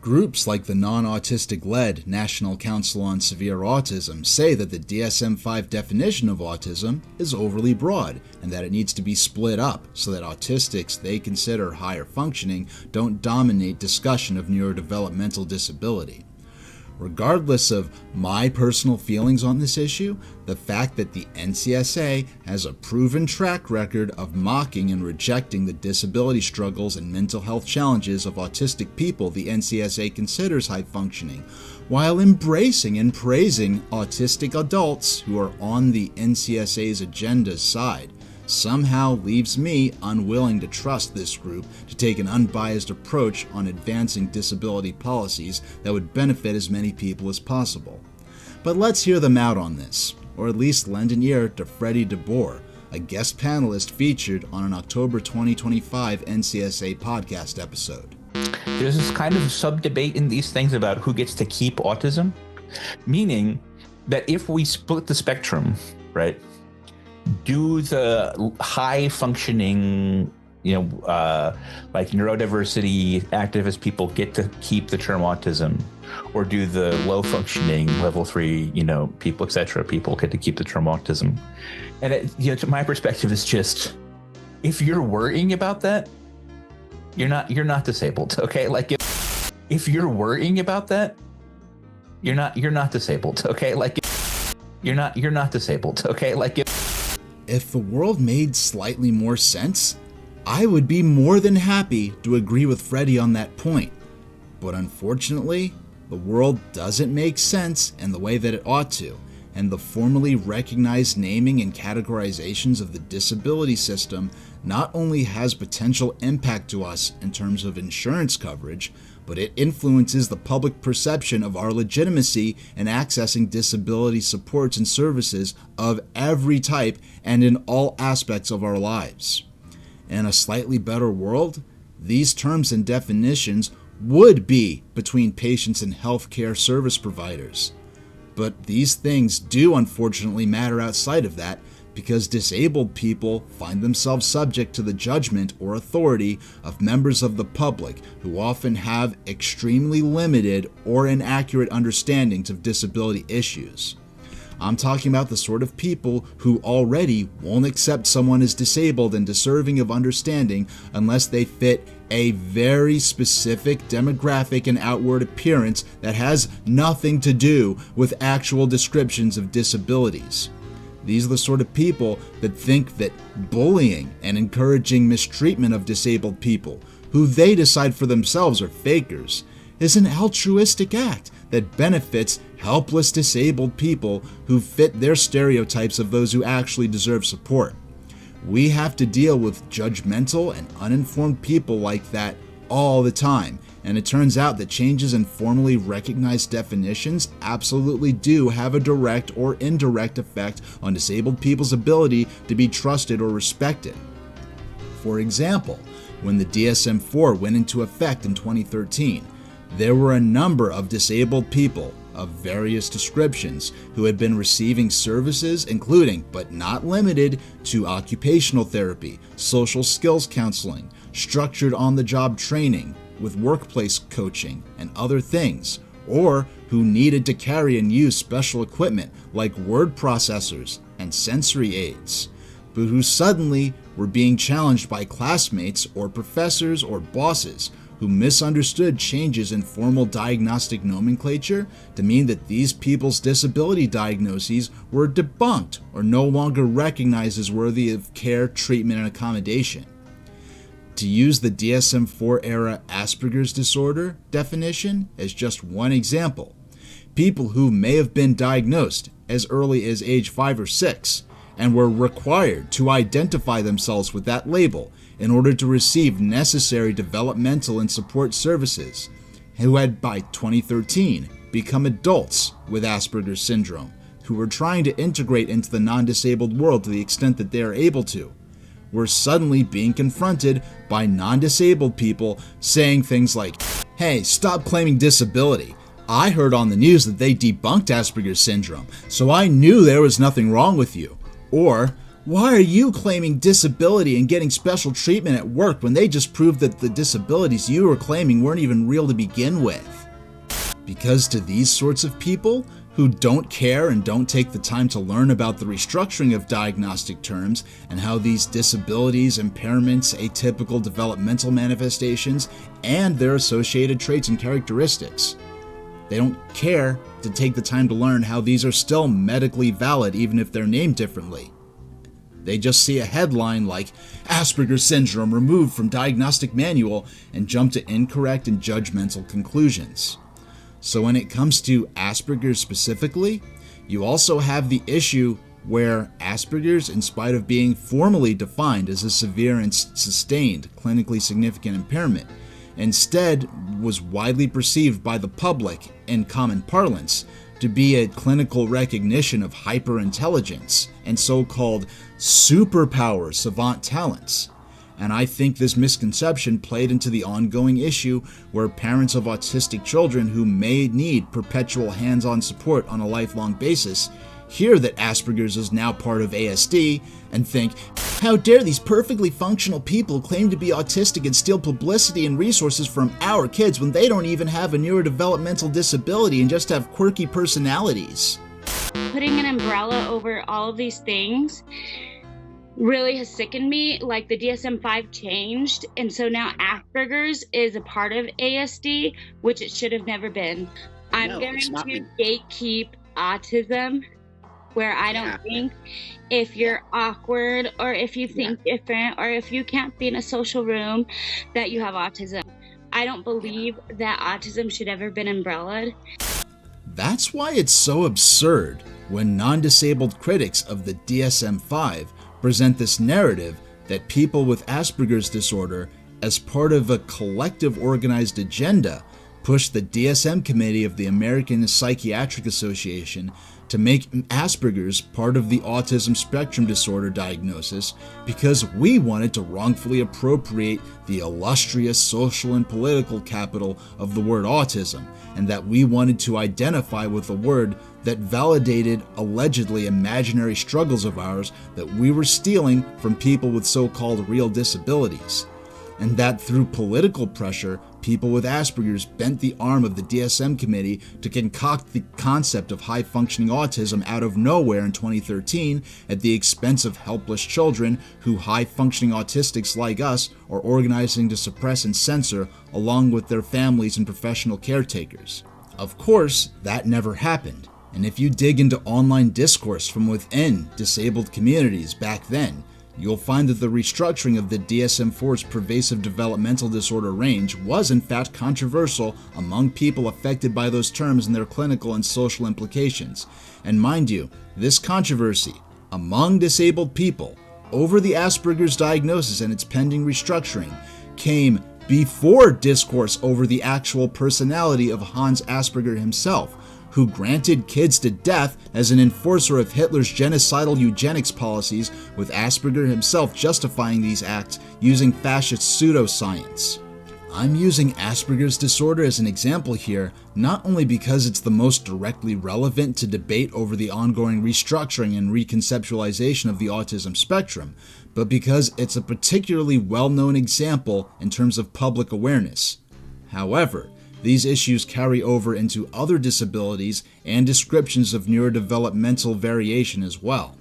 Groups like the non-autistic-led National Council on Severe Autism say that the DSM-5 definition of autism is overly broad and that it needs to be split up so that autistics they consider higher functioning don't dominate discussion of neurodevelopmental disability. Regardless of my personal feelings on this issue, the fact that the NCSA has a proven track record of mocking and rejecting the disability struggles and mental health challenges of autistic people the NCSA considers high functioning, while embracing and praising autistic adults who are on the NCSA's agenda's side, somehow leaves me unwilling to trust this group to take an unbiased approach on advancing disability policies that would benefit as many people as possible. But let's hear them out on this, or at least lend an ear to Freddie DeBoer, a guest panelist featured on an October 2025 NCSA podcast episode. There's this kind of sub-debate in these things about who gets to keep autism, meaning that if we split the spectrum, right, do the high functioning, like neurodiversity activist people get to keep the term autism, or do the low functioning level 3, people, etc., people get to keep the term autism? And to my perspective, it's just, if you're worrying about that, you're not disabled, okay? Like if you're worrying about that, you're not disabled, okay? Like you're not disabled, okay? Like if the world made slightly more sense, I would be more than happy to agree with Freddie on that point. But unfortunately, the world doesn't make sense in the way that it ought to, and the formally recognized naming and categorizations of the disability system not only has potential impact to us in terms of insurance coverage, but it influences the public perception of our legitimacy in accessing disability supports and services of every type and in all aspects of our lives. In a slightly better world, these terms and definitions would be between patients and healthcare service providers. But these things do unfortunately matter outside of that, because disabled people find themselves subject to the judgment or authority of members of the public who often have extremely limited or inaccurate understandings of disability issues. I'm talking about the sort of people who already won't accept someone as disabled and deserving of understanding unless they fit a very specific demographic and outward appearance that has nothing to do with actual descriptions of disabilities. These are the sort of people that think that bullying and encouraging mistreatment of disabled people, who they decide for themselves are fakers, is an altruistic act that benefits helpless disabled people who fit their stereotypes of those who actually deserve support. We have to deal with judgmental and uninformed people like that all the time, and it turns out that changes in formally recognized definitions absolutely do have a direct or indirect effect on disabled people's ability to be trusted or respected. For example, when the DSM-4 went into effect in 2013, there were a number of disabled people of various descriptions who had been receiving services including, but not limited to, occupational therapy, social skills counseling, structured on-the-job training with workplace coaching and other things, or who needed to carry and use special equipment like word processors and sensory aids, but who suddenly were being challenged by classmates or professors or bosses who misunderstood changes in formal diagnostic nomenclature to mean that these people's disability diagnoses were debunked or no longer recognized as worthy of care, treatment, and accommodation. To use the DSM-4 era Asperger's disorder definition as just one example, people who may have been diagnosed as early as age 5 or 6 and were required to identify themselves with that label in order to receive necessary developmental and support services, who had by 2013 become adults with Asperger's syndrome, who were trying to integrate into the non-disabled world to the extent that they are able to, were suddenly being confronted by non-disabled people saying things like, "Hey, stop claiming disability. I heard on the news that they debunked Asperger's syndrome, so I knew there was nothing wrong with you." Or, "Why are you claiming disability and getting special treatment at work when they just proved that the disabilities you were claiming weren't even real to begin with?" Because to these sorts of people, who don't care and don't take the time to learn about the restructuring of diagnostic terms and how these disabilities, impairments, atypical developmental manifestations, and their associated traits and characteristics. They don't care to take the time to learn how these are still medically valid even if they're named differently. They just see a headline like Asperger's syndrome removed from diagnostic manual and jump to incorrect and judgmental conclusions. So when it comes to Asperger's specifically, you also have the issue where Asperger's, in spite of being formally defined as a severe and sustained clinically significant impairment, instead was widely perceived by the public in common parlance to be a clinical recognition of hyperintelligence and so-called superpower savant talents. And I think this misconception played into the ongoing issue where parents of autistic children who may need perpetual hands-on support on a lifelong basis hear that Asperger's is now part of ASD and think, how dare these perfectly functional people claim to be autistic and steal publicity and resources from our kids when they don't even have a neurodevelopmental disability and just have quirky personalities. Putting an umbrella over all of these things really has sickened me. Like the DSM-5 changed, and so now Asperger's is a part of ASD, which it should have never been. I'm going to gatekeep autism, where I don't think if you're awkward or if you think different or if you can't be in a social room that you have autism. I don't believe that autism should ever been umbrellaed. That's why it's so absurd when non-disabled critics of the DSM-5 present this narrative that people with Asperger's disorder, as part of a collective organized agenda, push the DSM Committee of the American Psychiatric Association to make Asperger's part of the autism spectrum disorder diagnosis because we wanted to wrongfully appropriate the illustrious social and political capital of the word autism, and that we wanted to identify with a word that validated allegedly imaginary struggles of ours that we were stealing from people with so-called real disabilities. And that through political pressure, people with Asperger's bent the arm of the DSM committee to concoct the concept of high-functioning autism out of nowhere in 2013 at the expense of helpless children who high-functioning autistics like us are organizing to suppress and censor along with their families and professional caretakers. Of course, that never happened, and if you dig into online discourse from within disabled communities back then, you'll find that the restructuring of the DSM-4's pervasive developmental disorder range was in fact controversial among people affected by those terms and their clinical and social implications. And mind you, this controversy among disabled people over the Asperger's diagnosis and its pending restructuring came before discourse over the actual personality of Hans Asperger himself, who granted kids to death as an enforcer of Hitler's genocidal eugenics policies, with Asperger himself justifying these acts using fascist pseudoscience. I'm using Asperger's disorder as an example here, not only because it's the most directly relevant to debate over the ongoing restructuring and reconceptualization of the autism spectrum, but because it's a particularly well-known example in terms of public awareness. However, these issues carry over into other disabilities and descriptions of neurodevelopmental variation as well.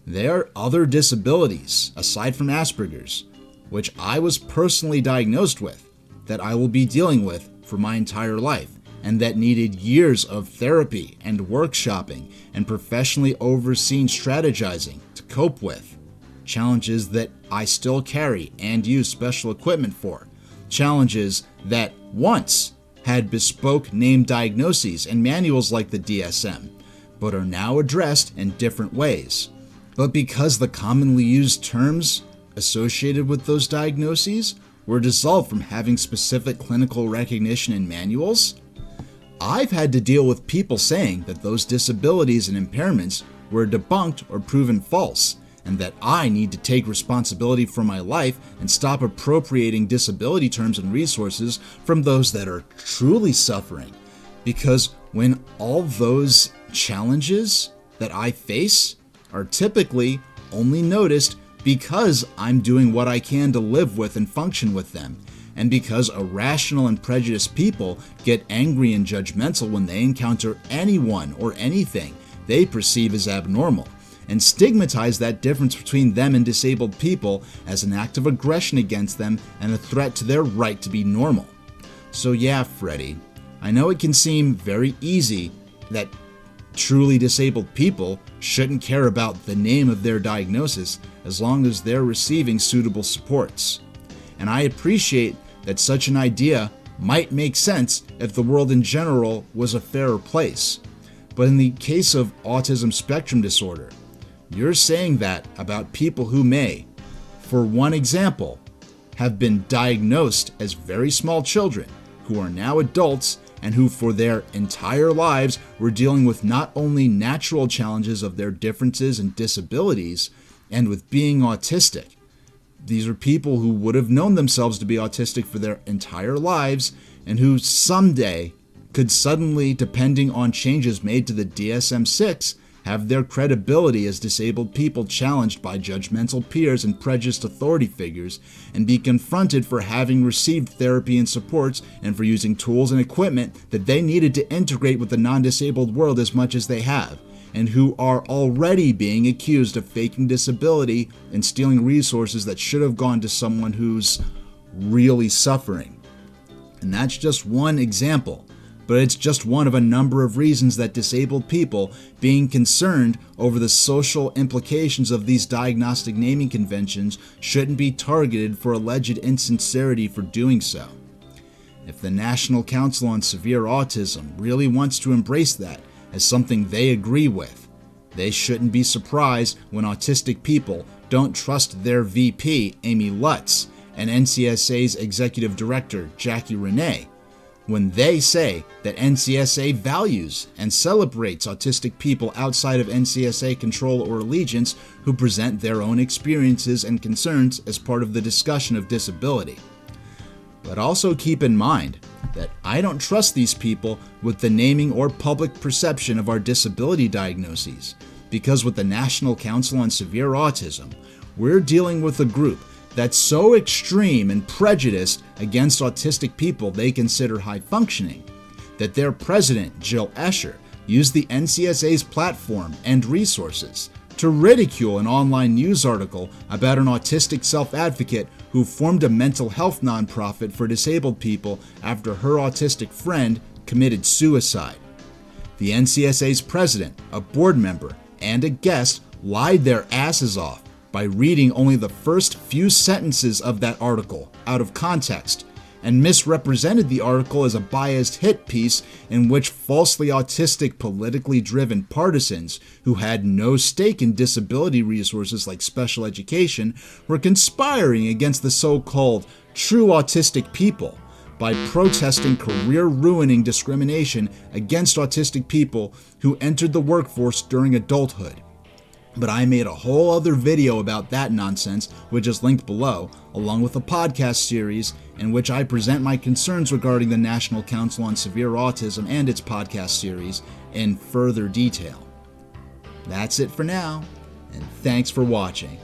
There are other disabilities, aside from Asperger's, which I was personally diagnosed with, that I will be dealing with for my entire life, and that needed years of therapy and workshopping and professionally overseen strategizing to cope with. Challenges that I still carry and use special equipment for. Challenges that once had bespoke named diagnoses and manuals like the DSM, but are now addressed in different ways. But because the commonly used terms associated with those diagnoses were dissolved from having specific clinical recognition in manuals, I've had to deal with people saying that those disabilities and impairments were debunked or proven false, and that I need to take responsibility for my life and stop appropriating disability terms and resources from those that are truly suffering. Because when all those challenges that I face are typically only noticed because I'm doing what I can to live with and function with them, and because irrational and prejudiced people get angry and judgmental when they encounter anyone or anything they perceive as abnormal, and stigmatize that difference between them and disabled people as an act of aggression against them and a threat to their right to be normal. So yeah, Freddie, I know it can seem very easy that truly disabled people shouldn't care about the name of their diagnosis as long as they're receiving suitable supports. And I appreciate that such an idea might make sense if the world in general was a fairer place. But in the case of autism spectrum disorder, you're saying that about people who may, for one example, have been diagnosed as very small children who are now adults and who for their entire lives were dealing with not only natural challenges of their differences and disabilities and with being autistic. These are people who would have known themselves to be autistic for their entire lives and who someday could suddenly, depending on changes made to the DSM-6, have their credibility as disabled people challenged by judgmental peers and prejudiced authority figures, and be confronted for having received therapy and supports and for using tools and equipment that they needed to integrate with the non-disabled world as much as they have, and who are already being accused of faking disability and stealing resources that should have gone to someone who's really suffering. And that's just one example. But it's just one of a number of reasons that disabled people being concerned over the social implications of these diagnostic naming conventions shouldn't be targeted for alleged insincerity for doing so. If the National Council on Severe Autism really wants to embrace that as something they agree with, they shouldn't be surprised when autistic people don't trust their VP, Amy Lutz, and NCSA's Executive Director, Jackie Renee, when they say that NCSA values and celebrates autistic people outside of NCSA control or allegiance who present their own experiences and concerns as part of the discussion of disability. But also keep in mind that I don't trust these people with the naming or public perception of our disability diagnoses, because with the National Council on Severe Autism, we're dealing with a group that's so extreme and prejudiced against autistic people they consider high-functioning, that their president, Jill Escher, used the NCSA's platform and resources to ridicule an online news article about an autistic self-advocate who formed a mental health nonprofit for disabled people after her autistic friend committed suicide. The NCSA's president, a board member, and a guest lied their asses off by reading only the first few sentences of that article out of context, and misrepresented the article as a biased hit piece in which falsely autistic, politically driven partisans who had no stake in disability resources like special education were conspiring against the so-called true autistic people by protesting career-ruining discrimination against autistic people who entered the workforce during adulthood. But I made a whole other video about that nonsense, which is linked below, along with a podcast series in which I present my concerns regarding the National Council on Severe Autism and its podcast series in further detail. That's it for now, and thanks for watching.